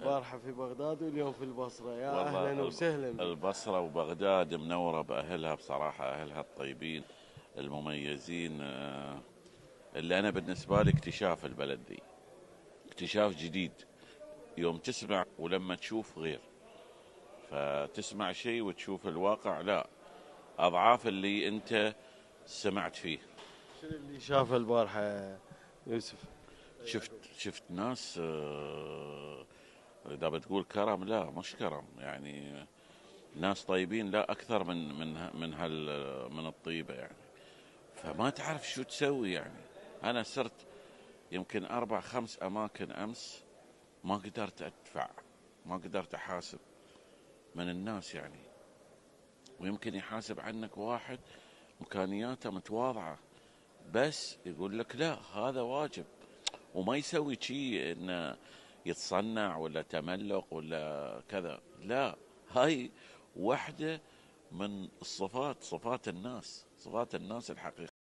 البارحة في بغداد واليوم في البصرة، يا أهلا وسهلا بك. البصرة وبغداد منورة بأهلها بصراحة، أهلها الطيبين المميزين. اللي أنا بالنسبة لي اكتشاف البلد دي، اكتشاف جديد. يوم تسمع ولما تشوف غير، فتسمع شيء وتشوف الواقع لا، أضعاف اللي أنت سمعت فيه. شنو اللي شافه البارحة يا يوسف؟ شفت ناس، إذا بتقول كرم لا مش كرم يعني، ناس طيبين لا أكثر من الطيبة يعني. فما تعرف شو تسوي يعني. أنا صرت يمكن 4 5 أماكن أمس ما قدرت أدفع، ما قدرت أحاسب من الناس يعني. ويمكن يحاسب عنك واحد إمكانياته متواضعة، بس يقول لك لا هذا واجب، وما يسوي شيء إنه يتصنع ولا تملق ولا كذا. لا، هاي واحدة من صفات الناس الحقيقية.